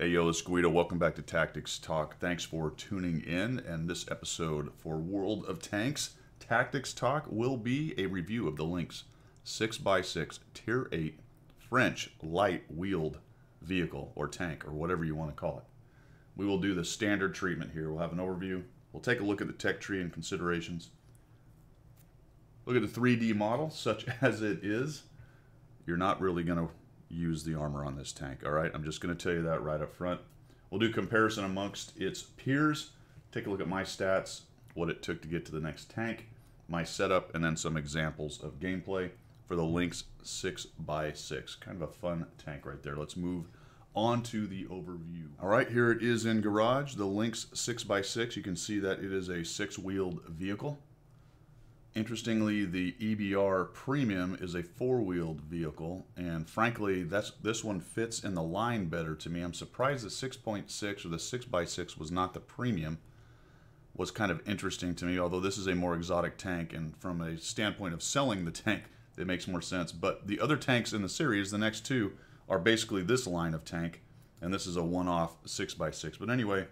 Hey, yo, it's Guido. Welcome back to Tactics Talk. Thanks for tuning in. And this episode for World of Tanks Tactics Talk will be a review of the Lynx 6x6 Tier 8 French light wheeled vehicle or tank or whatever you want to call it. We will do the standard treatment here. We'll have an overview. We'll take a look at the tech tree and considerations. Look at the 3D model, such as it is. You're not really going to use the armor on this tank. All right, I'm just going to tell you that right up front. We'll do comparison amongst its peers, take a look at my stats, what it took to get to the next tank, my setup, and then some examples of gameplay for the Lynx 6x6. Kind of a fun tank right there. Let's move on to the overview. All right, here it is in garage, the Lynx 6x6. You can see that it is a 6-wheeled vehicle. Interestingly, the EBR Premium is a 4-wheeled vehicle, and frankly, this one fits in the line better to me. I'm surprised the 6.6 or the 6x6 was not the Premium. Was kind of interesting to me, although this is a more exotic tank, and from a standpoint of selling the tank, it makes more sense. But the other tanks in the series, the next two, are basically this line of tank, and this is a one-off 6x6. But anyway,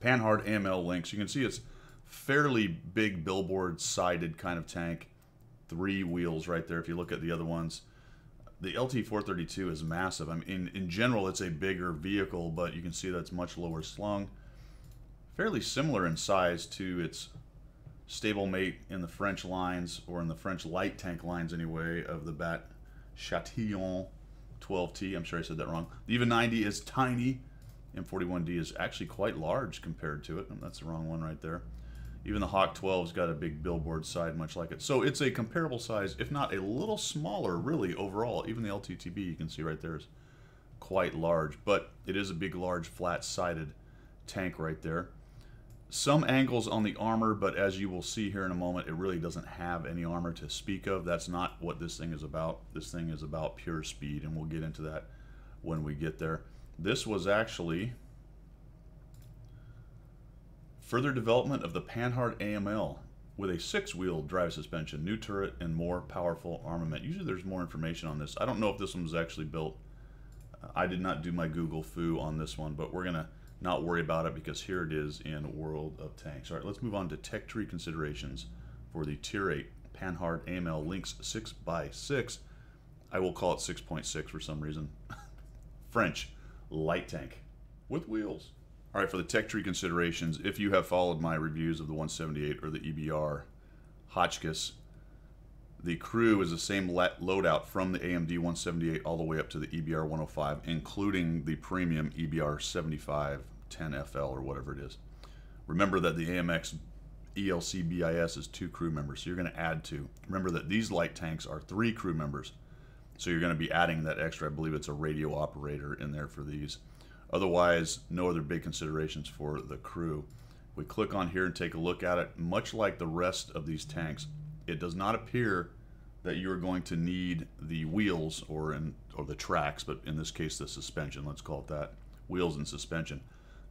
Panhard AML Lynx, you can see it's fairly big billboard sided kind of tank, 3 wheels right there. If you look at the other ones, the LT432 is massive. I mean, in general, it's a bigger vehicle, but you can see that's much lower slung. Fairly similar in size to its stablemate in the French lines, or in the French light tank lines anyway, of the Bat Chatillon 12T. I'm sure I said that wrong. The EVA 90 is tiny. M41D is actually quite large compared to it. That's the wrong one right there. Even the Hawk 12's got a big billboard side, much like it. So it's a comparable size, if not a little smaller, really, overall. Even the LTTB, you can see right there, is quite large. But it is a big, large, flat-sided tank right there. Some angles on the armor, but as you will see here in a moment, it really doesn't have any armor to speak of. That's not what this thing is about. This thing is about pure speed, and we'll get into that when we get there. This was actually further development of the Panhard AML with a 6-wheel drive suspension, new turret, and more powerful armament. Usually there's more information on this. I don't know if this one was actually built. I did not do my Google foo on this one, but we're going to not worry about it because here it is in World of Tanks. All right, let's move on to tech tree considerations for the Tier 8 Panhard AML Lynx 6x6. I will call it 6.6 for some reason. French light tank with wheels. All right, for the tech tree considerations, if you have followed my reviews of the 178 or the EBR Hotchkiss, the crew is the same loadout from the AMD 178 all the way up to the EBR 105, including the premium EBR 75 10FL or whatever it is. Remember that the AMX ELC BIS is 2 crew members, so you're going to add 2. Remember that these light tanks are 3 crew members, so you're going to be adding that extra. I believe it's a radio operator in there for these. Otherwise, no other big considerations for the crew. We click on here and take a look at it. Much like the rest of these tanks, it does not appear that you are going to need the wheels or the tracks, but in this case the suspension, let's call it that, wheels and suspension,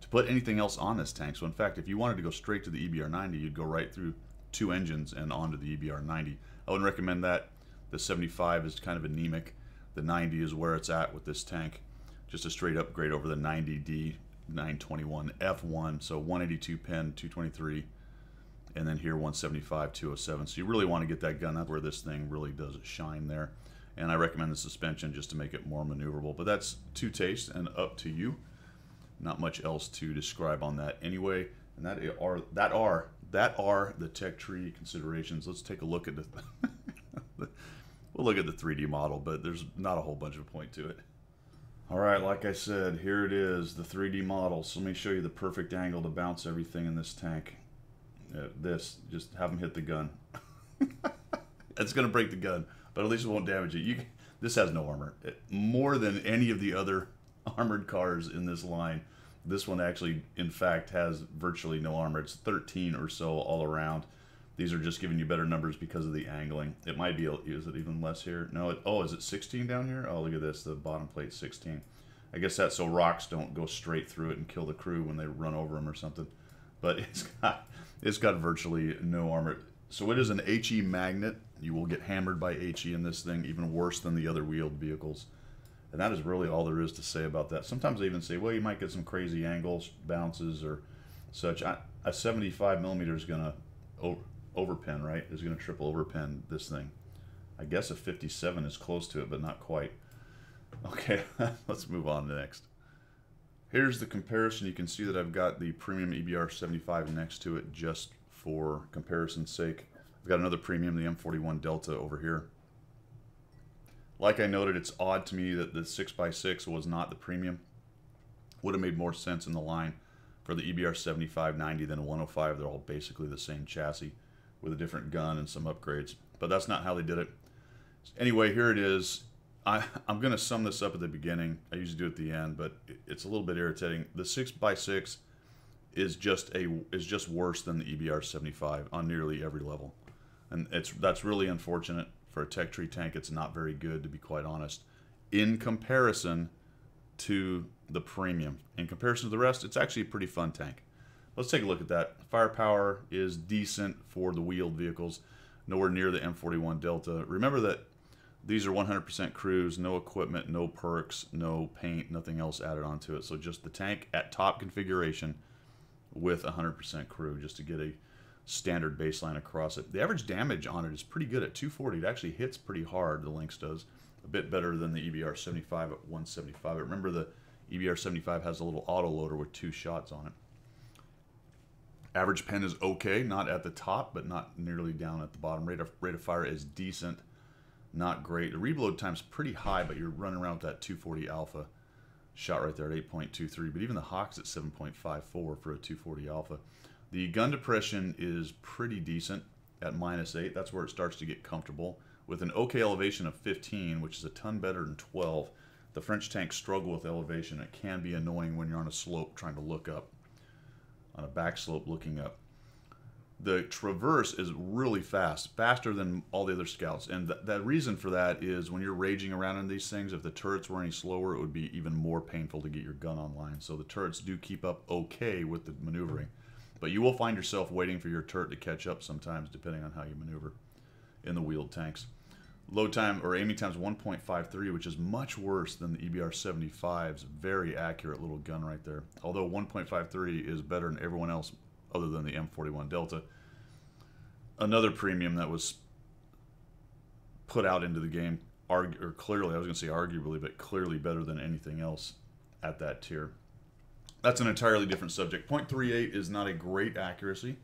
to put anything else on this tank. So in fact, if you wanted to go straight to the EBR 90, you'd go right through 2 engines and onto the EBR 90. I wouldn't recommend that. The 75 is kind of anemic. The 90 is where it's at with this tank. Just a straight upgrade over the 90D 921 F1, so 182 pin, 223, and then here 175, 207. So you really want to get that gun. That's where this thing really does shine there. And I recommend the suspension just to make it more maneuverable. But that's to taste and up to you. Not much else to describe on that anyway. And that are the tech tree considerations. Let's take a look at the we'll look at the 3D model, but there's not a whole bunch of point to it. All right, like I said, here it is, the 3D model. So let me show you the perfect angle to bounce everything in this tank. Just have them hit the gun. It's going to break the gun, but at least it won't damage it. This has no armor. More than any of the other armored cars in this line, this one actually, in fact, has virtually no armor. It's 13 or so all around. These are just giving you better numbers because of the angling. It might be, is it even less here? No, is it 16 down here? Oh, look at this, the bottom plate's 16. I guess that's so rocks don't go straight through it and kill the crew when they run over them or something. But it's got virtually no armor. So it is an HE magnet. You will get hammered by HE in this thing, even worse than the other wheeled vehicles. And that is really all there is to say about that. Sometimes they even say, well, you might get some crazy angles, bounces, or such. A 75 millimeter is going to overpin, right? Is going to triple overpin this thing. I guess a 57 is close to it, but not quite. Okay, let's move on next. Here's the comparison. You can see that I've got the premium EBR 75 next to it just for comparison's sake. I've got another premium, the M41 Delta, over here. Like I noted, it's odd to me that the 6x6 was not the premium. Would have made more sense in the line for the EBR 7590 than a 105. They're all basically the same chassis with a different gun and some upgrades. But that's not how they did it. Anyway, here it is. I'm going to sum this up at the beginning. I usually do it at the end, but it's a little bit irritating. The 6x6 is just worse than the EBR 75 on nearly every level. And that's really unfortunate. For a tech tree tank, it's not very good, to be quite honest, in comparison to the premium. In comparison to the rest, it's actually a pretty fun tank. Let's take a look at that. Firepower is decent for the wheeled vehicles, nowhere near the M41 Delta. Remember that these are 100% cruise, no equipment, no perks, no paint, nothing else added onto it. So just the tank at top configuration with 100% crew, just to get a standard baseline across it. The average damage on it is pretty good at 240. It actually hits pretty hard, the Lynx does. A bit better than the EBR 75 at 175. Remember, the EBR 75 has a little auto loader with 2 shots on it. Average pen is okay, not at the top, but not nearly down at the bottom. Rate of fire is decent, not great. The reload time's pretty high, but you're running around with that 240 alpha shot right there at 8.23. But even the Hawk's at 7.54 for a 240 alpha. The gun depression is pretty decent at -8. That's where it starts to get comfortable. With an okay elevation of 15, which is a ton better than 12, the French tanks struggle with elevation. It can be annoying when you're on a slope trying to look up, on a back slope looking up. The traverse is really fast, faster than all the other scouts. And the reason for that is when you're raging around in these things, if the turrets were any slower, it would be even more painful to get your gun online. So the turrets do keep up okay with the maneuvering. But you will find yourself waiting for your turret to catch up sometimes, depending on how you maneuver in the wheeled tanks. Load time, or aiming time, is 1.53, which is much worse than the EBR 75's very accurate little gun right there. Although 1.53 is better than everyone else other than the M41 Delta. Another premium that was put out into the game, clearly, I was going to say arguably, but clearly better than anything else at that tier. That's an entirely different subject. 0.38 is not a great accuracy,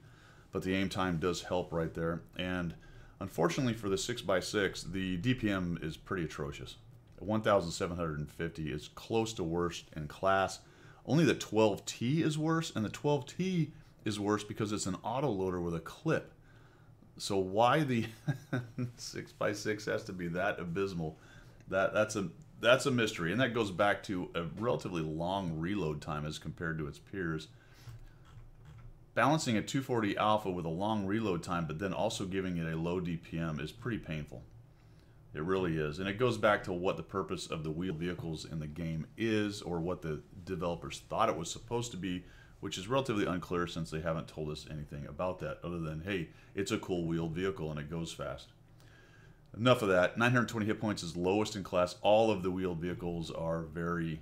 but the aim time does help right there. And unfortunately for the 6x6, the DPM is pretty atrocious. 1,750 is close to worst in class. Only the 12T is worse, and the 12T is worse because it's an autoloader with a clip. So why the 6x6 has to be that abysmal, that's a mystery. And that goes back to a relatively long reload time as compared to its peers. Balancing a 240 alpha with a long reload time, but then also giving it a low DPM is pretty painful. It really is. And it goes back to what the purpose of the wheeled vehicles in the game is, or what the developers thought it was supposed to be, which is relatively unclear since they haven't told us anything about that other than, hey, it's a cool wheeled vehicle and it goes fast. Enough of that. 920 hit points is lowest in class. All of the wheeled vehicles are very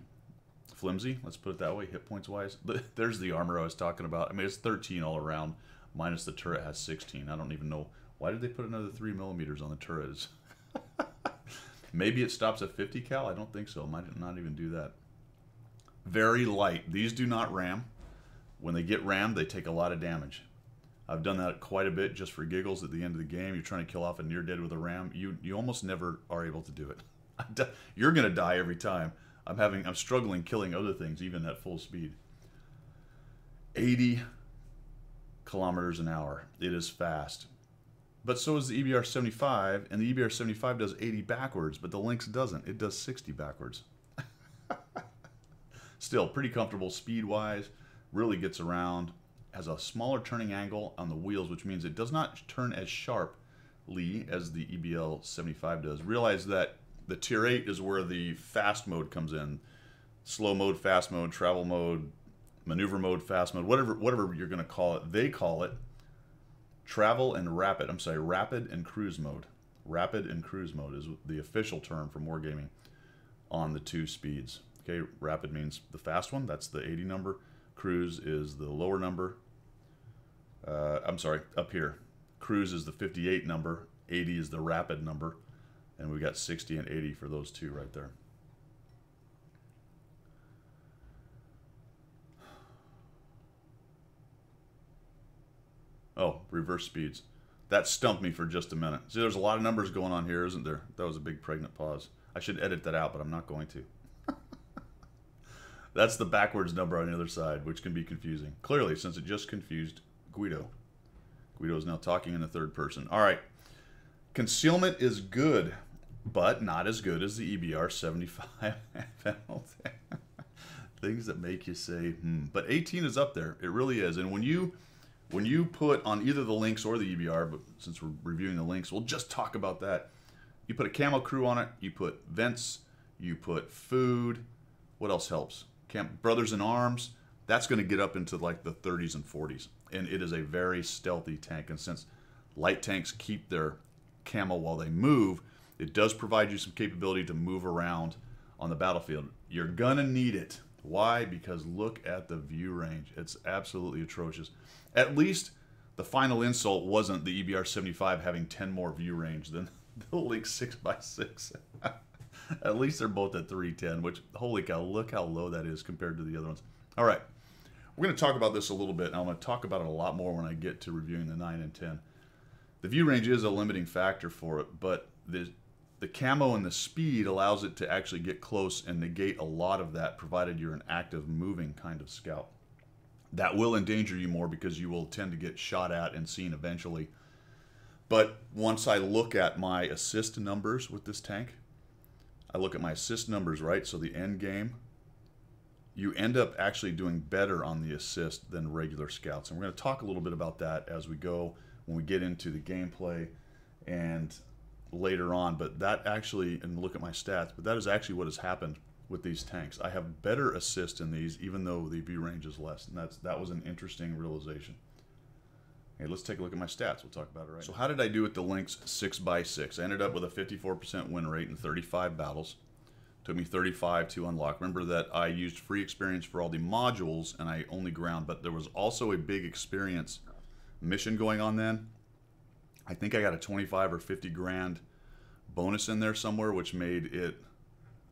flimsy, let's put it that way, hit points wise. There's the armor I was talking about. I mean, it's 13 all around, minus the turret has 16. I don't even know. Why did they put another 3mm on the turret? Maybe it stops at 50 cal? I don't think so. It might not even do that. Very light. These do not ram. When they get rammed, they take a lot of damage. I've done that quite a bit just for giggles at the end of the game. You're trying to kill off a near dead with a ram. You almost never are able to do it. You're going to die every time. I'm struggling killing other things even at full speed. 80 kilometers an hour. It is fast. But so is the EBR 75, and the EBR 75 does 80 backwards, but the Lynx doesn't. It does 60 backwards. Still, pretty comfortable speed-wise. Really gets around. Has a smaller turning angle on the wheels, which means it does not turn as sharply as the EBL 75 does. Realize that the tier 8 is where the fast mode comes in. Slow mode, fast mode, travel mode, maneuver mode, fast mode, whatever you're going to call it. They call it travel and rapid. I'm sorry, rapid and cruise mode. Rapid and cruise mode is the official term for wargaming. on the two speeds. Okay, rapid means the fast one, that's the 80 number. Cruise is the lower number. I'm sorry, up here. Cruise is the 58 number, 80 is the rapid number, and we got 60 and 80 for those two right there. Oh, reverse speeds. That stumped me for just a minute. See, there's a lot of numbers going on here, isn't there? That was a big pregnant pause. I should edit that out, but I'm not going to. That's the backwards number on the other side, which can be confusing. Clearly, since it just confused Guido. Guido is now talking in the third person. All right. Concealment is good, but not as good as the EBR 75 penalty. Things that make you say, But 18 is up there. It really is. And when you put on either the Lynx or the EBR, but since we're reviewing the Lynx, we'll just talk about that. You put a camo crew on it, you put vents, you put food. What else helps? Brothers in Arms. That's going to get up into like the 30s and 40s. And it is a very stealthy tank. And since light tanks keep their camo while they move, it does provide you some capability to move around on the battlefield. You're going to need it. Why? Because look at the view range. It's absolutely atrocious. At least the final insult wasn't the EBR 75 having 10 more view range than the Lynx 6x6. At least they're both at 310, which, holy cow, look how low that is compared to the other ones. All right, we're going to talk about this a little bit, and I'm going to talk about it a lot more when I get to reviewing the 9 and 10. The view range is a limiting factor for it, but the camo and the speed allows it to actually get close and negate a lot of that, provided you're an active, moving kind of scout. That will endanger you more because you will tend to get shot at and seen eventually. But once I look at my assist numbers with this tank, I look at my assist numbers, right? So the end game, you end up actually doing better on the assist than regular scouts. And we're going to talk a little bit about that as we go, when we get into the gameplay and later on. But that actually, and look at my stats, but that is actually what has happened with these tanks. I have better assist in these, even though the view range is less. And that was an interesting realization. Okay, let's take a look at my stats. We'll talk about it right now. So how did I do with the Lynx 6x6? I ended up with a 54% win rate in 35 battles. Took me 35 to unlock. Remember that I used free experience for all the modules, and I only ground, but there was also a big experience mission going on then. I think I got a 25 or 50 grand bonus in there somewhere, which made it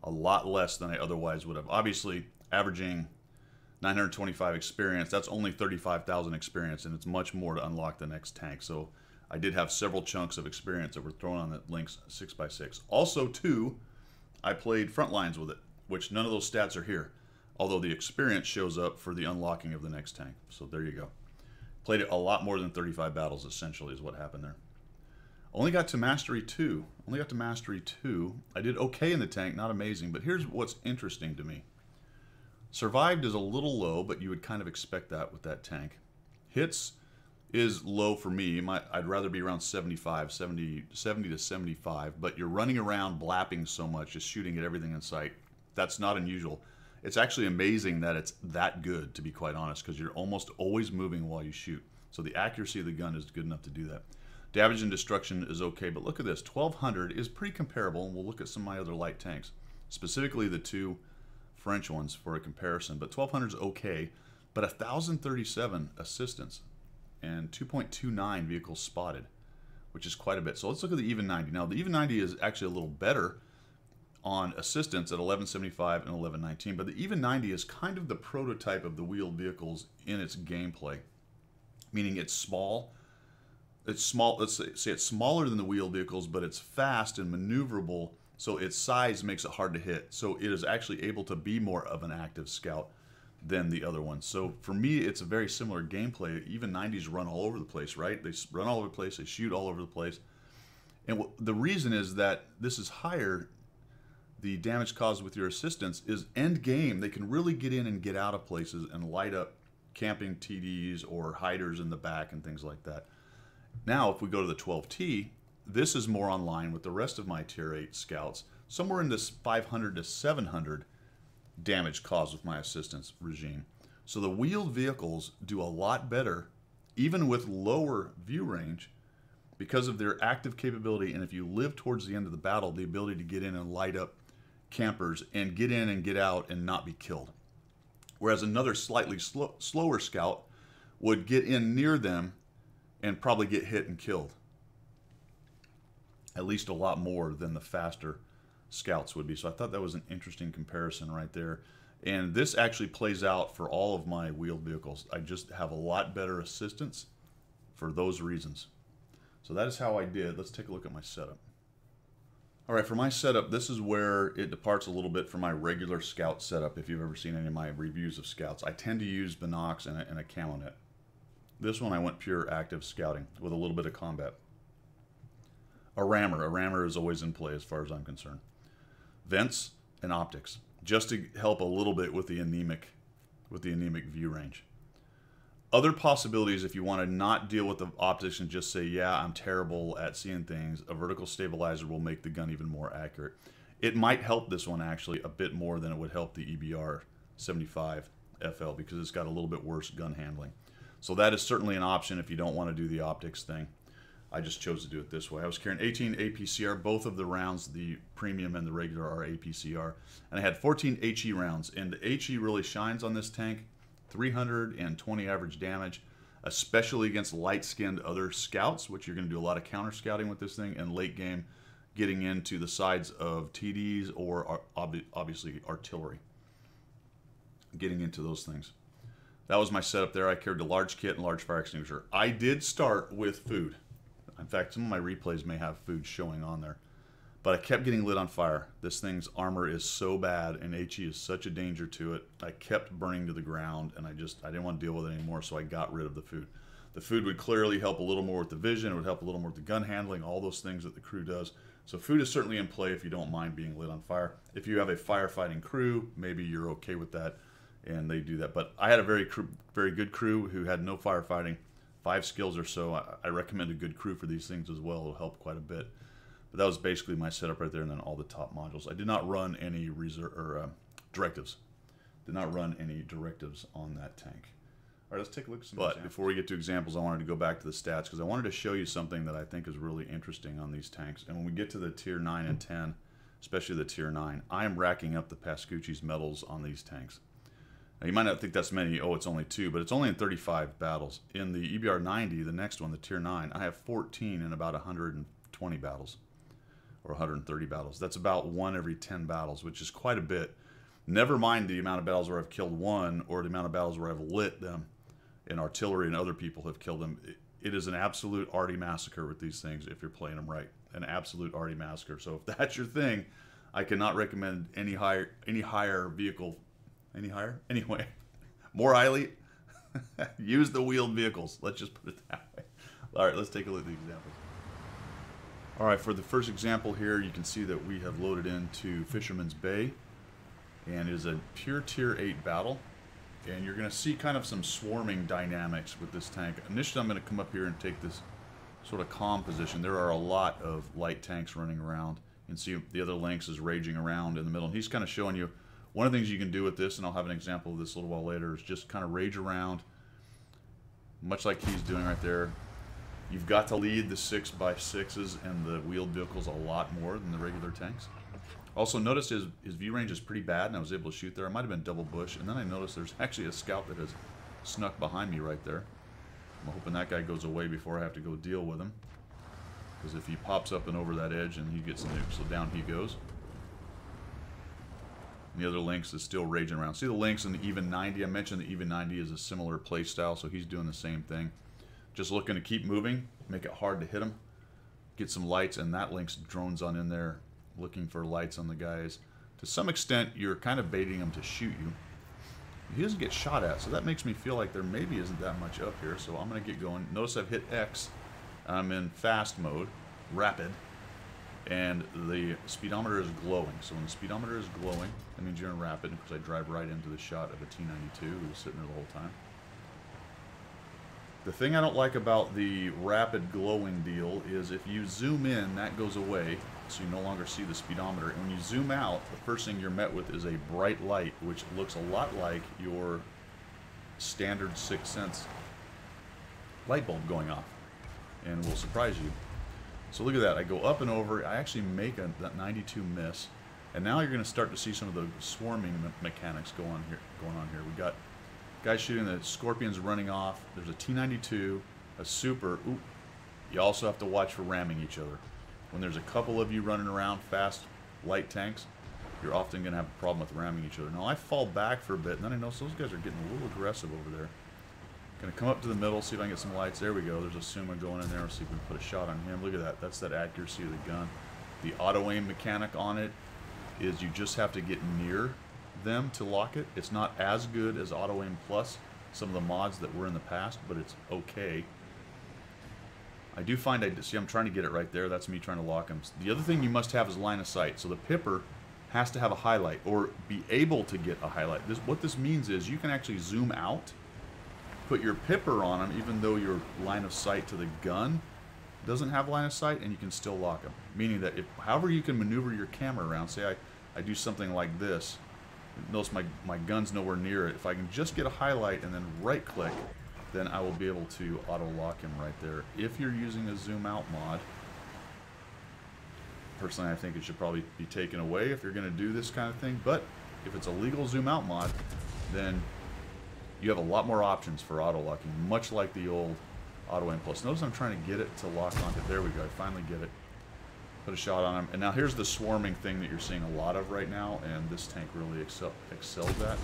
a lot less than I otherwise would have. Obviously, averaging 925 experience, that's only 35,000 experience, and it's much more to unlock the next tank. So I did have several chunks of experience that were thrown on that Lynx 6x6. Also, too, I played front lines with it, which none of those stats are here, although the experience shows up for the unlocking of the next tank. So there you go. Played it a lot more than 35 battles, essentially, is what happened there. Only got to Mastery 2. Only got to Mastery 2. I did okay in the tank, not amazing, but here's what's interesting to me. Survived is a little low, but you would kind of expect that with that tank. Hits is low for me. I'd rather be around 75, 70 to 75, but you're running around blapping so much, just shooting at everything in sight. That's not unusual. It's actually amazing that it's that good, to be quite honest, because you're almost always moving while you shoot. So the accuracy of the gun is good enough to do that. Damage and destruction is okay, but look at this. 1200 is pretty comparable, and we'll look at some of my other light tanks, specifically the two French ones for a comparison. But 1200 is okay, but 1037 assistance and 2.29 vehicles spotted, which is quite a bit. So let's look at the even 90. Now the even 90 is actually a little better on assistance at 1175 and 1119, but the even 90 is kind of the prototype of the wheeled vehicles in its gameplay, meaning it's small. It's small. Let's say it's smaller than the wheeled vehicles, but it's fast and maneuverable, so its size makes it hard to hit. So it is actually able to be more of an active scout than the other ones. So for me, it's a very similar gameplay. Even 90s run all over the place, right? They run all over the place. They shoot all over the place. And the reason is that this is higher. The damage caused with your assistance is end game. They can really get in and get out of places and light up camping TDs or hiders in the back and things like that. Now, if we go to the 12T, this is more on line with the rest of my Tier 8 scouts, somewhere in this 500 to 700 damage caused with my assistance regime. So the wheeled vehicles do a lot better, even with lower view range, because of their active capability, and if you live towards the end of the battle, the ability to get in and light up campers and get in and get out and not be killed. Whereas another slightly slower scout would get in near them and probably get hit and killed. At least a lot more than the faster scouts would be. So I thought that was an interesting comparison right there. And this actually plays out for all of my wheeled vehicles. I just have a lot better assistance for those reasons. So that is how I did. Let's take a look at my setup. All right, for my setup, this is where it departs a little bit from my regular scout setup. If you've ever seen any of my reviews of scouts, I tend to use binocs and a camo net. This one I went pure active scouting with a little bit of combat. A rammer is always in play as far as I'm concerned. Vents and optics, just to help a little bit with the anemic view range. Other possibilities, if you want to not deal with the optics and just say, yeah, I'm terrible at seeing things, a vertical stabilizer will make the gun even more accurate. It might help this one actually a bit more than it would help the EBR 75 FL because it's got a little bit worse gun handling. So that is certainly an option if you don't want to do the optics thing. I just chose to do it this way. I was carrying 18 APCR. Both of the rounds, the premium and the regular, are APCR. And I had 14 HE rounds. And the HE really shines on this tank. 320 average damage, especially against light-skinned other scouts, which you're going to do a lot of counter scouting with this thing, and late game getting into the sides of TDs or obviously artillery. Getting into those things. That was my setup there. I carried a large kit and large fire extinguisher. I did start with food. In fact, some of my replays may have food showing on there. But I kept getting lit on fire. This thing's armor is so bad, and HE is such a danger to it. I kept burning to the ground, and I didn't want to deal with it anymore, so I got rid of the food. The food would clearly help a little more with the vision. It would help a little more with the gun handling, all those things that the crew does. So food is certainly in play if you don't mind being lit on fire. If you have a firefighting crew, maybe you're okay with that, and they do that. But I had a very good crew who had no firefighting, 5 skills or so. I recommend a good crew for these things as well. It'll help quite a bit. But that was basically my setup right there, and then all the top modules. I did not run any directives. Did not run any directives on that tank. All right, let's take a look at some examples. But before we get to examples, I wanted to go back to the stats because I wanted to show you something that I think is really interesting on these tanks. And when we get to the tier 9 and 10, especially the tier 9, I am racking up the Pascucci's medals on these tanks. Now, you might not think that's many. Oh, it's only 2, but it's only in 35 battles. In the EBR 90, the next one, the tier 9, I have 14 in about 120 battles. Or 130 battles. That's about 1 every 10 battles, which is quite a bit. Never mind the amount of battles where I've killed one, or the amount of battles where I've lit them, and artillery and other people have killed them. It is an absolute arty massacre with these things if you're playing them right. An absolute arty massacre. So if that's your thing, I cannot recommend any higher vehicle. Any higher? Anyway, more highly, use the wheeled vehicles. Let's just put it that way. All right, let's take a look at the examples. All right, for the first example here, you can see that we have loaded into Fisherman's Bay, and it is a pure tier 8 battle. And you're going to see kind of some swarming dynamics with this tank. Initially, I'm going to come up here and take this sort of calm position. There are a lot of light tanks running around. You can see the other Lynx is raging around in the middle. And he's kind of showing you one of the things you can do with this, and I'll have an example of this a little while later, is just kind of rage around, much like he's doing right there. You've got to lead the 6x6s and the wheeled vehicles a lot more than the regular tanks. Also, notice his view range is pretty bad, and I was able to shoot there. I might have been double bush, and then I noticed there's actually a scout that has snuck behind me right there. I'm hoping that guy goes away before I have to go deal with him. Because if he pops up and over that edge, and he gets nuked, so down he goes. And the other Lynx is still raging around. See the Lynx in the even 90? I mentioned the even 90 is a similar play style, so he's doing the same thing. Just looking to keep moving, make it hard to hit him, get some lights, and that Lynx drones on in there looking for lights on the guys. To some extent, you're kind of baiting him to shoot you. He doesn't get shot at, so that makes me feel like there maybe isn't that much up here, so I'm going to get going. Notice I've hit X. I'm in fast mode, rapid, and the speedometer is glowing. So when the speedometer is glowing, that means you're in rapid, because I drive right into the shot of a T-92 who was sitting there the whole time. The thing I don't like about the rapid glowing deal is if you zoom in, that goes away, so you no longer see the speedometer. And when you zoom out, the first thing you're met with is a bright light, which looks a lot like your standard 6th Sense light bulb going off, and will surprise you. So look at that. I go up and over. I actually make that 92 miss. And now you're going to start to see some of the swarming mechanics going on here. We got guys shooting the Scorpions running off. There's a T-92, a Super. Ooh. You also have to watch for ramming each other. When there's a couple of you running around fast, light tanks, you're often going to have a problem with ramming each other. Now I fall back for a bit, and then I notice those guys are getting a little aggressive over there. Going to come up to the middle, see if I can get some lights. There we go. There's a Suma going in there. Let's see if we can put a shot on him. Look at that. That's that accuracy of the gun. The auto-aim mechanic on it is you just have to get near them to lock it. It's not as good as auto-aim plus some of the mods that were in the past, but it's okay. I do find, see, I'm trying to get it right there. That's me trying to lock him. The other thing you must have is line of sight. So the Pipper has to have a highlight or be able to get a highlight. What this means is you can actually zoom out, put your Pipper on him, even though your line of sight to the gun doesn't have line of sight, and you can still lock him. Meaning that however you can maneuver your camera around, say I do something like this, notice my gun's nowhere near it. If I can just get a highlight and then right click, then I will be able to auto lock him right there. If you're using a zoom out mod, personally I think it should probably be taken away if you're going to do this kind of thing, but if it's a legal zoom out mod, then you have a lot more options for auto locking, much like the old auto aim plus. Notice I'm trying to get it to lock onto. There we go. I finally get it. Put a shot on him. And now here's the swarming thing that you're seeing a lot of right now, and this tank really excels at.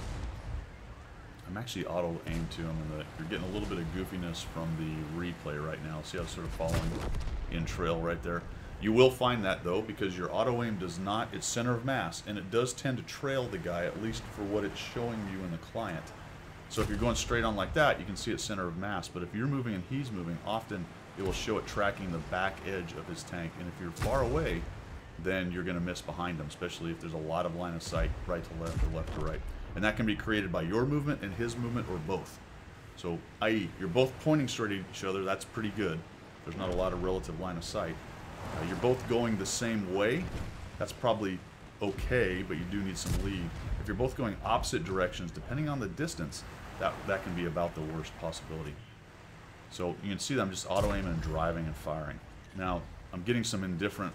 I'm actually auto aim to him, and you're getting a little bit of goofiness from the replay right now. See how it's sort of following in trail right there. You will find that though, because your auto aim does not. It's center of mass, and it does tend to trail the guy, at least for what it's showing you in the client. So if you're going straight on like that, you can see it's center of mass. But if you're moving and he's moving, often it will show it tracking the back edge of his tank. And if you're far away, then you're going to miss behind him, especially if there's a lot of line of sight right to left or left to right. And that can be created by your movement and his movement, or both. So, i.e., you're both pointing straight at each other. That's pretty good. There's not a lot of relative line of sight. You're both going the same way. That's probably okay, but you do need some lead. If you're both going opposite directions, depending on the distance, that can be about the worst possibility. So you can see that I'm just auto-aiming and driving and firing. Now, I'm getting some indifferent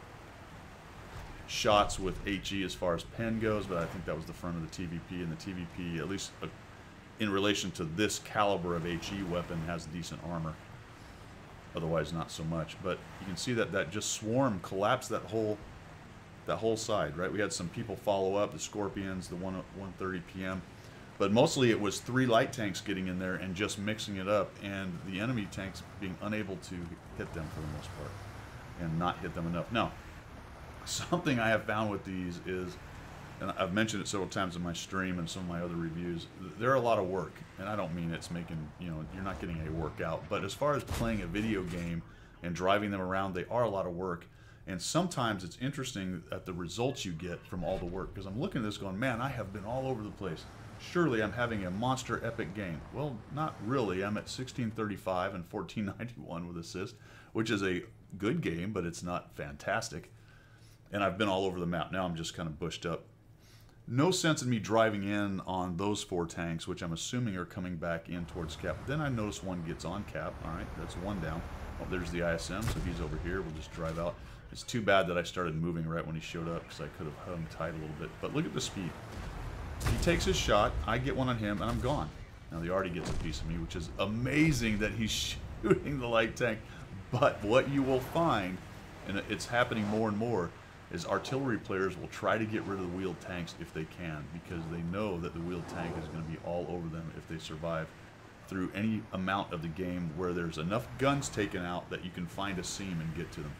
shots with HE as far as pen goes, but I think that was the front of the TVP, and the TVP, at least in relation to this caliber of HE weapon, has decent armor. Otherwise, not so much. But you can see that just swarm collapsed that whole side, right? We had some people follow up, the Scorpions, the 1:30 p.m. But mostly it was 3 light tanks getting in there and just mixing it up, and the enemy tanks being unable to hit them for the most part, and not hit them enough. Now, something I have found with these is, and I've mentioned it several times in my stream and some of my other reviews, they're a lot of work. And I don't mean it's making, you're not getting a workout, but as far as playing a video game and driving them around, they are a lot of work. And sometimes it's interesting at the results you get from all the work, because I'm looking at this going, man, I have been all over the place. Surely I'm having a monster epic game. Well, not really. I'm at 1635 and 1491 with assist, which is a good game, but it's not fantastic. And I've been all over the map. Now I'm just kind of bushed up. No sense in me driving in on those 4 tanks, which I'm assuming are coming back in towards cap. Then I notice one gets on cap. All right, that's one down. Oh, there's the ISM, so he's over here. We'll just drive out. It's too bad that I started moving right when he showed up, because I could have hung tight a little bit. But look at the speed. He takes his shot, I get one on him, and I'm gone. Now the Artie gets a piece of me, which is amazing that he's shooting the light tank. But what you will find, and it's happening more and more, is artillery players will try to get rid of the wheeled tanks if they can, because they know that the wheeled tank is going to be all over them if they survive through any amount of the game where there's enough guns taken out that you can find a seam and get to them.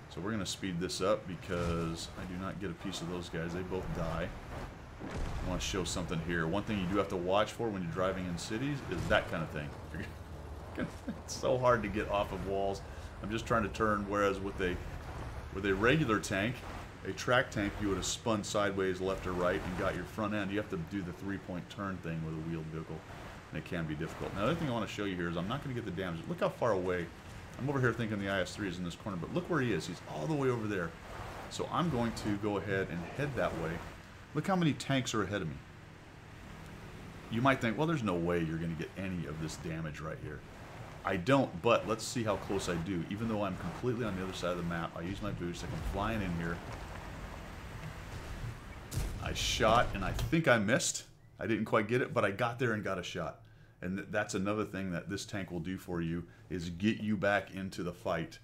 So we're going to speed this up because I do not get a piece of those guys. They both die. I want to show something here. One thing you do have to watch for when you're driving in cities is that kind of thing. It's so hard to get off of walls. I'm just trying to turn, whereas with a regular tank, a track tank, you would have spun sideways left or right and got your front end. You have to do the 3-point turn thing with a wheeled vehicle, and it can be difficult. Now, the other thing I want to show you here is I'm not going to get the damage. Look how far away. I'm over here thinking the IS-3 is in this corner, but look where he is. He's all the way over there. So I'm going to go ahead and head that way. Look how many tanks are ahead of me. You might think, well, there's no way you're going to get any of this damage right here. I don't, but let's see how close I do. Even though I'm completely on the other side of the map, I use my boost. I come flying in here. I shot, and I think I missed. I didn't quite get it, but I got there and got a shot. And that's another thing that this tank will do for you, is get you back into the fight,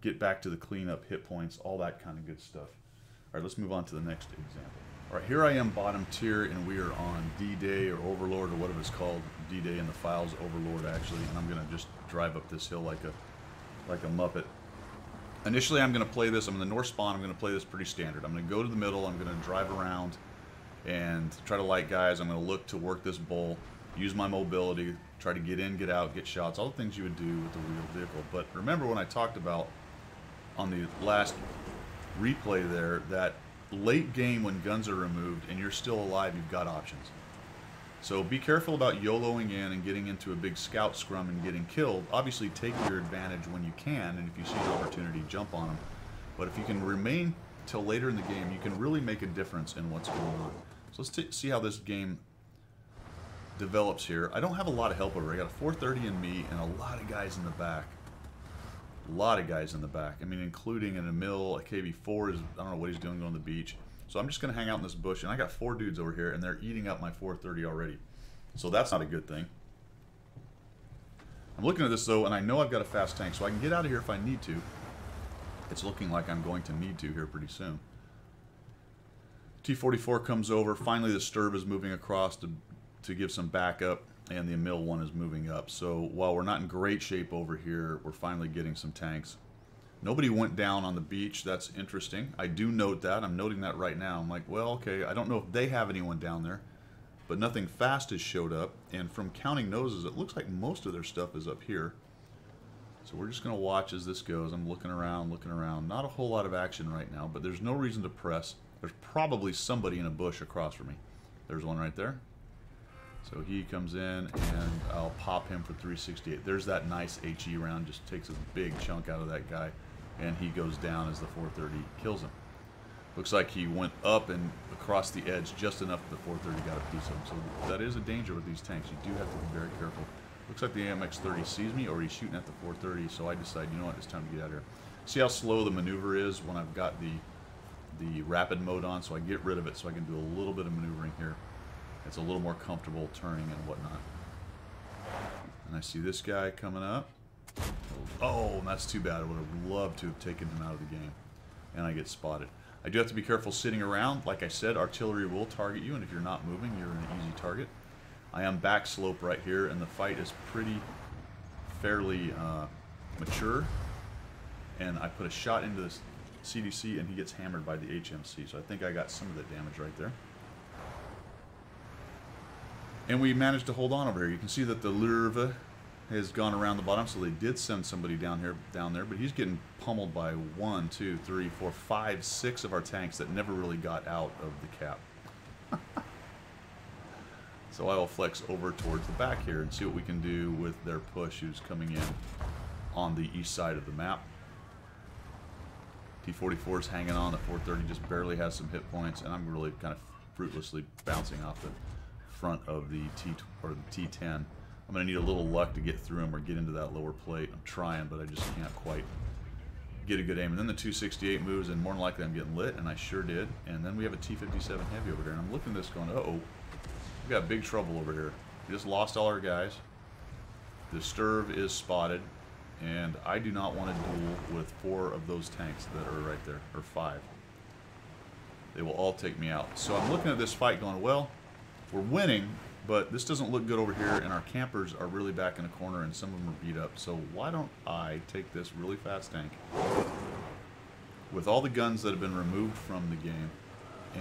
get back to the cleanup, hit points, all that kind of good stuff. All right, let's move on to the next example. All right, here I am bottom tier, and we are on D-Day or Overlord or whatever it's called. D-Day in the files, Overlord actually, and I'm gonna just drive up this hill like a Muppet. Initially, I'm gonna play this. I'm in the north spawn. I'm gonna play this pretty standard. I'm gonna go to the middle. I'm gonna drive around and try to light guys. I'm gonna look to work this bull, use my mobility, try to get in, get out, get shots, all the things you would do with the wheeled vehicle. But remember when I talked about on the last replay there that late game when guns are removed and you're still alive, you've got options. So be careful about YOLOing in and getting into a big scout scrum and getting killed. Obviously take your advantage when you can, and if you see an opportunity, jump on them. But if you can remain till later in the game, you can really make a difference in what's going on. So let's see how this game develops here. I don't have a lot of help over here. I got a 430 in me and a lot of guys in the back. A lot of guys in the back. I mean, including an Emil, a KV4 is, I don't know what he's doing on the beach. So I'm just going to hang out in this bush, and I got 4 dudes over here, and they're eating up my 430 already. So that's not a good thing. I'm looking at this, though, and I know I've got a fast tank, so I can get out of here if I need to. It's looking like I'm going to need to here pretty soon. T-44 comes over. Finally, the Sturb is moving across to give some backup, and the Emil one is moving up. So while we're not in great shape over here, we're finally getting some tanks. Nobody went down on the beach. That's interesting. I do note that. I'm noting that right now. I'm like, well, okay, I don't know if they have anyone down there, but nothing fast has showed up. And from counting noses, it looks like most of their stuff is up here. So we're just going to watch as this goes. I'm looking around, looking around. Not a whole lot of action right now, but there's no reason to press. There's probably somebody in a bush across from me. There's one right there. So he comes in, and I'll pop him for 368. There's that nice HE round. Just takes a big chunk out of that guy, and he goes down as the 430 kills him. Looks like he went up and across the edge just enough that the 430 got a piece of him. So that is a danger with these tanks. You do have to be very careful. Looks like the AMX-30 sees me, or he's shooting at the 430, so I decide, you know what, it's time to get out of here. See how slow the maneuver is when I've got the rapid mode on, so I get rid of it so I can do a little bit of maneuvering here. It's a little more comfortable turning and whatnot. And I see this guy coming up. Oh, that's too bad. I would have loved to have taken him out of the game. And I get spotted. I do have to be careful sitting around. Like I said, artillery will target you, and if you're not moving, you're an easy target. I am back slope right here, and the fight is fairly mature. And I put a shot into this CDC, and he gets hammered by the HMC. So I think I got some of that damage right there. And we managed to hold on over here. You can see that the Lurva has gone around the bottom, so they did send somebody down there, but he's getting pummeled by 1, 2, 3, 4, 5, 6 of our tanks that never really got out of the cap. So I will flex over towards the back here and see what we can do with their push who's coming in on the east side of the map. T-44 is hanging on. The 430 just barely has some hit points, and I'm really kind of fruitlessly bouncing off the front of the T10. I'm going to need a little luck to get through him or get into that lower plate. I'm trying, but I just can't quite get a good aim. And then the 268 moves, and more than likely I'm getting lit, and I sure did. And then we have a T57 Heavy over here, and I'm looking at this going, uh-oh, we got big trouble over here. We just lost all our guys. The Sturv is spotted, and I do not want to duel with 4 of those tanks that are right there, or 5. They will all take me out. So I'm looking at this fight going, well, we're winning, but this doesn't look good over here, and our campers are really back in a corner, and some of them are beat up. So why don't I take this really fast tank with all the guns that have been removed from the game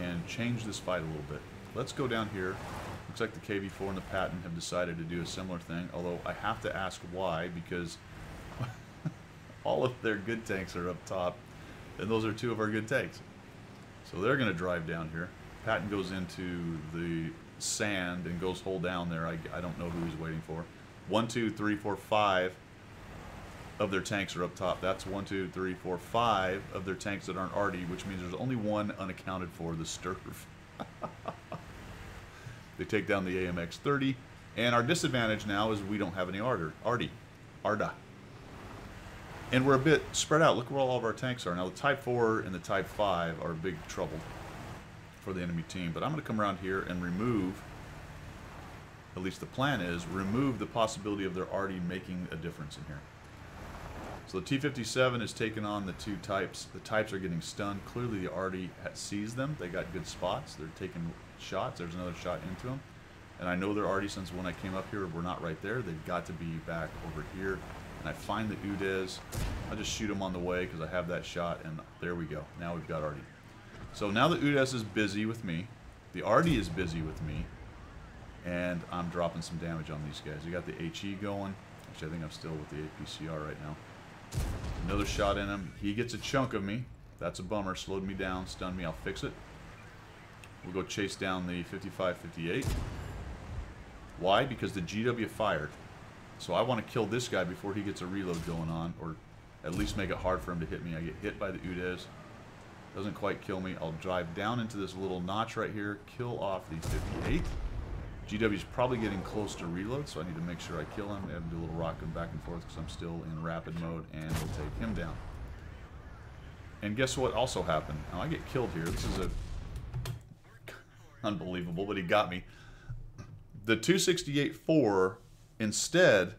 and change this fight a little bit. Let's go down here. Looks like the KV4 and the Patton have decided to do a similar thing, although I have to ask why, because all of their good tanks are up top, and those are 2 of our good tanks. So they're going to drive down here. Patton goes into the sand and goes hold down there. I don't know who he's waiting for. 1, 2, 3, 4, 5 of their tanks are up top. That's 1, 2, 3, 4, 5 of their tanks that aren't arty, which means there's only 1 unaccounted for, the Sturv. They take down the AMX-30, and our disadvantage now is we don't have any arty. And we're a bit spread out. Look where all of our tanks are. Now the Type 4 and the Type 5 are big trouble for the enemy team. But I'm going to come around here and remove, at least the plan is, remove the possibility of their already making a difference in here. So the T-57 is taking on the two types. The types are getting stunned. Clearly the already sees them. They got good spots. They're taking shots. There's another shot into them. And I know they're already, since when I came up here, we're not right there. They've got to be back over here. And I find the UDES. I'll just shoot them on the way because I have that shot. And there we go. Now we've got Artie. So now the UDES is busy with me. The Artie is busy with me. And I'm dropping some damage on these guys. We got the HE going. Actually, I think I'm still with the APCR right now. Another shot in him. He gets a chunk of me. That's a bummer. Slowed me down, stunned me. I'll fix it. We'll go chase down the 55-58. Why? Because the GW fired. So I want to kill this guy before he gets a reload going on, or at least make it hard for him to hit me. I get hit by the UDES. Doesn't quite kill me. I'll drive down into this little notch right here, kill off the 58. GW's probably getting close to reload, so I need to make sure I kill him. I have to do a little rocking back and forth because I'm still in rapid mode, and we'll take him down. And guess what also happened? Now I get killed here. This is unbelievable, but he got me. The 268-4, instead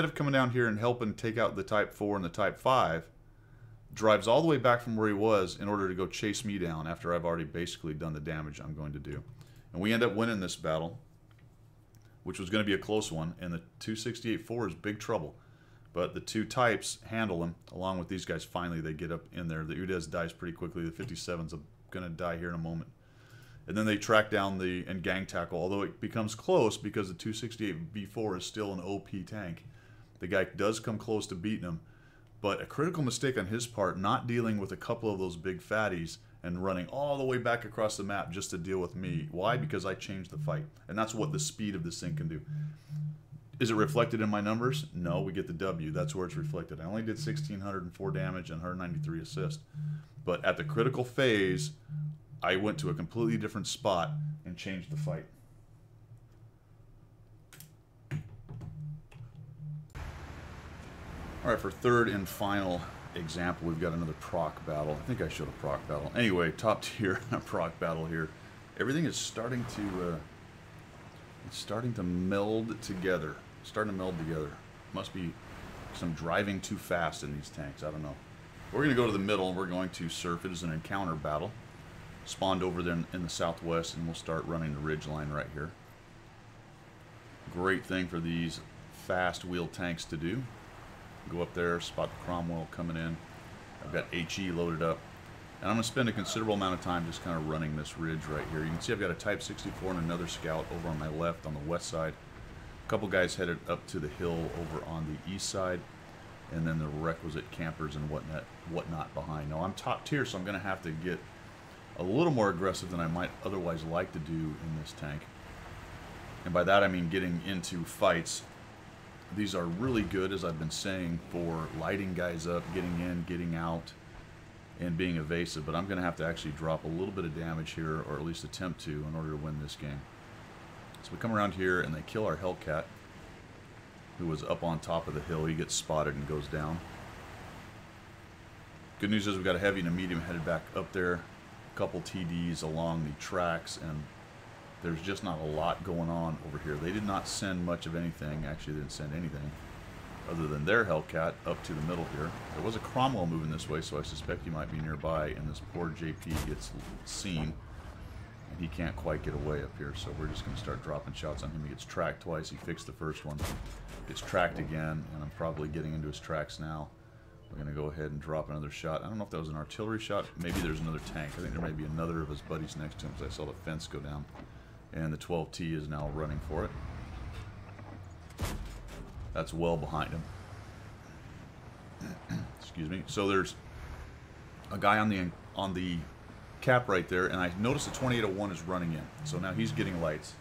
of coming down here and helping take out the Type 4 and the Type 5, drives all the way back from where he was in order to go chase me down after I've already basically done the damage I'm going to do. And we end up winning this battle, which was going to be a close one, and the 268-4 is big trouble. But the two types handle him, along with these guys. Finally, they get up in there. The UDES dies pretty quickly. The 57's going to die here in a moment. And then they track down and gang tackle, although it becomes close because the 268-B4 is still an OP tank. The guy does come close to beating him, but a critical mistake on his part, not dealing with a couple of those big fatties and running all the way back across the map just to deal with me. Why? Because I changed the fight. And that's what the speed of this thing can do. Is it reflected in my numbers? No, we get the W. That's where it's reflected. I only did 1,604 damage and 193 assists. But at the critical phase, I went to a completely different spot and changed the fight. All right, for third and final example, we've got another proc battle. I think I showed a proc battle. Anyway, top tier proc battle here. Everything is starting to meld together. Must be some driving too fast in these tanks. I don't know. We're going to go to the middle and we're going to surf it as an encounter battle. Spawned over there in the southwest, and we'll start running the ridge line right here. Great thing for these fast wheel tanks to do. Go up there, spot the Cromwell coming in. I've got HE loaded up. And I'm going to spend a considerable amount of time just kind of running this ridge right here. You can see I've got a Type 64 and another scout over on my left on the west side. A couple guys headed up to the hill over on the east side. And then the requisite campers and whatnot behind. Now I'm top tier, so I'm going to have to get a little more aggressive than I might otherwise like to do in this tank. And by that I mean getting into fights. These are really good, as I've been saying, for lighting guys up, getting in, getting out, and being evasive. But I'm going to have to actually drop a little bit of damage here, or at least attempt to, in order to win this game. So we come around here and they kill our Hellcat, who was up on top of the hill. He gets spotted and goes down. Good news is we've got a heavy and a medium headed back up there. A couple TDs along the tracks, and there's just not a lot going on over here. They did not send much of anything. Actually, they didn't send anything other than their Hellcat up to the middle here. There was a Cromwell moving this way, so I suspect he might be nearby, and this poor JP gets seen, and he can't quite get away up here, so we're just going to start dropping shots on him. He gets tracked twice. He fixed the first one. Gets tracked again, and I'm probably getting into his tracks now. We're going to go ahead and drop another shot. I don't know if that was an artillery shot. Maybe there's another tank. I think there may be another of his buddies next to him, because I saw the fence go down. And the 12T is now running for it. That's well behind him. Excuse me. So there's a guy on the cap right there, and I noticed the 2801 is running in. So now he's getting lights.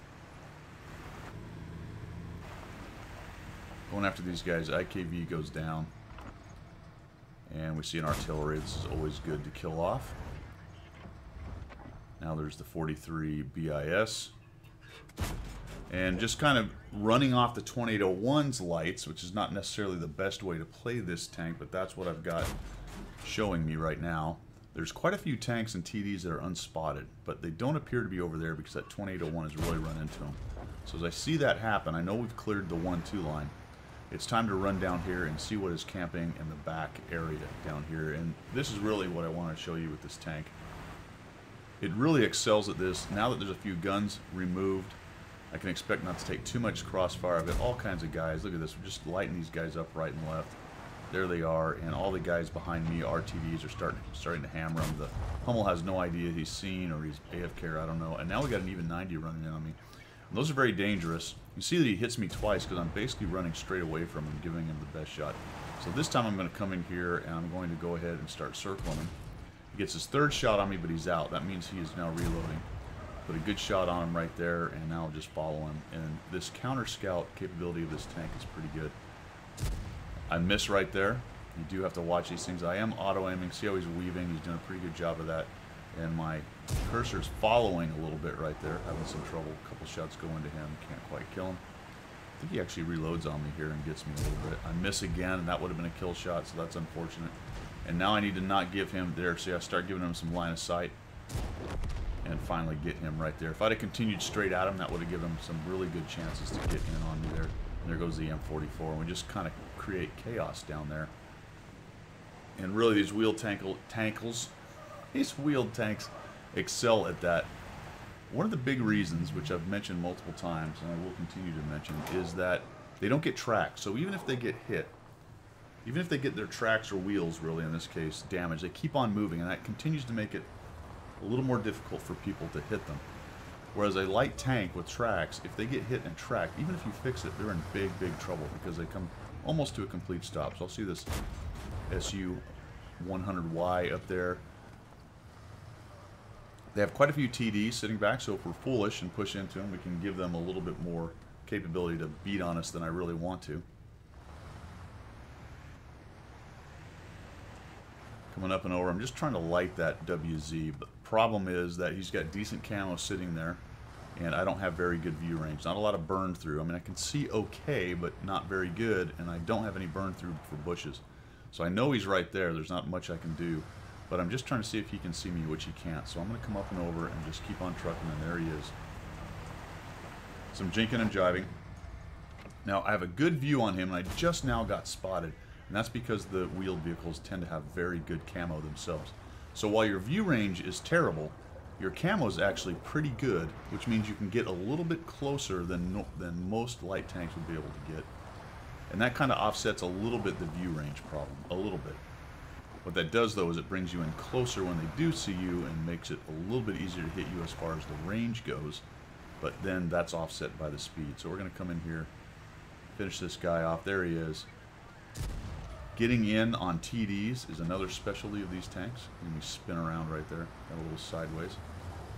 Going after these guys. IKV goes down. And we see an artillery. This is always good to kill off. Now there's the 43 BIS. And just kind of running off the 2801's lights, which is not necessarily the best way to play this tank, but that's what I've got showing me right now. There's quite a few tanks and TDs that are unspotted, but they don't appear to be over there because that 2801 has really run into them. So as I see that happen, I know we've cleared the 1-2 line. It's time to run down here and see what is camping in the back area down here. And this is really what I want to show you with this tank. It really excels at this. Now that there's a few guns removed, I can expect not to take too much crossfire. I've got all kinds of guys. Look at this. We're just lighting these guys up right and left. There they are, and all the guys behind me, RTDs, are starting to hammer them. The Hummel has no idea he's seen, or he's AFK, I don't know. And now we got an even 90 running in on me. And those are very dangerous. You see that he hits me twice because I'm basically running straight away from him, giving him the best shot. So this time I'm going to come in here, and I'm going to go ahead and start circling him. He gets his third shot on me, but he's out. That means he is now reloading. Put a good shot on him right there, and now I'll just follow him. And this counter scout capability of this tank is pretty good. I miss right there. You do have to watch these things. I am auto-aiming. See how he's weaving? He's doing a pretty good job of that. And my cursor's following a little bit right there. Having some trouble. A couple shots go into him. Can't quite kill him. I think he actually reloads on me here and gets me a little bit. I miss again, and that would have been a kill shot, so that's unfortunate. And now I need to not give him there. See, I start giving him some line of sight. And finally get him right there. If I'd have continued straight at him, that would have given him some really good chances to get in on me there. And there goes the M44. We just kind of create chaos down there. And really, these wheeled tanks excel at that. One of the big reasons, which I've mentioned multiple times, and I will continue to mention, is that they don't get tracked. So even if they get hit, even if they get their tracks or wheels, really in this case, damaged, they keep on moving, and that continues to make it a little more difficult for people to hit them. Whereas a light tank with tracks, if they get hit and tracked, even if you fix it, they're in big, big trouble because they come almost to a complete stop. So I'll see this SU-100Y up there. They have quite a few TDs sitting back, so if we're foolish and push into them, we can give them a little bit more capability to beat on us than I really want to. Coming up and over, I'm just trying to light that WZ, but the problem is that he's got decent camo sitting there, and I don't have very good view range. Not a lot of burn through. I mean, I can see okay, but not very good, and I don't have any burn through for bushes. So I know he's right there. There's not much I can do, but I'm just trying to see if he can see me, which he can't. So I'm going to come up and over and just keep on trucking, and there he is. Some jinking and jiving. Now, I have a good view on him, and I just now got spotted. And that's because the wheeled vehicles tend to have very good camo themselves. So while your view range is terrible, your camo is actually pretty good, which means you can get a little bit closer than most light tanks would be able to get. And that kind of offsets a little bit the view range problem, a little bit. What that does, though, is it brings you in closer when they do see you and makes it a little bit easier to hit you as far as the range goes. But then that's offset by the speed. So we're going to come in here, finish this guy off. There he is. Getting in on TDs is another specialty of these tanks. Let me spin around right there, got a little sideways.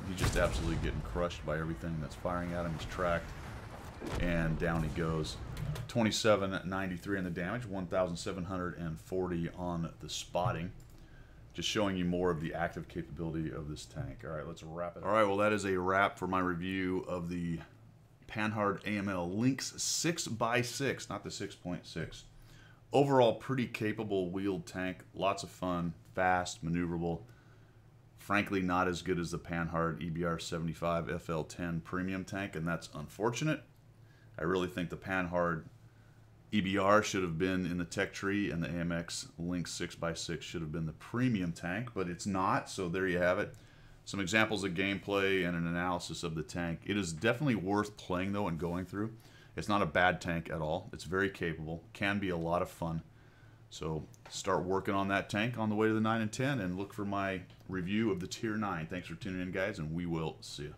He's just absolutely getting crushed by everything that's firing at him. He's tracked, and down he goes. 2793 on the damage, 1,740 on the spotting. Just showing you more of the active capability of this tank. All right, let's wrap it up. All right, well, that is a wrap for my review of the Panhard AML Lynx 6x6, not the 6.6. Overall, pretty capable wheeled tank. Lots of fun, fast, maneuverable. Frankly, not as good as the Panhard EBR 75 FL10 premium tank, and that's unfortunate. I really think the Panhard EBR should have been in the tech tree, and the AMX Lynx 6x6 should have been the premium tank, but it's not, so there you have it. Some examples of gameplay and an analysis of the tank. It is definitely worth playing, though, and going through. It's not a bad tank at all. It's very capable. Can be a lot of fun. So start working on that tank on the way to the 9 and 10, and look for my review of the Tier 9. Thanks for tuning in, guys, and we will see you.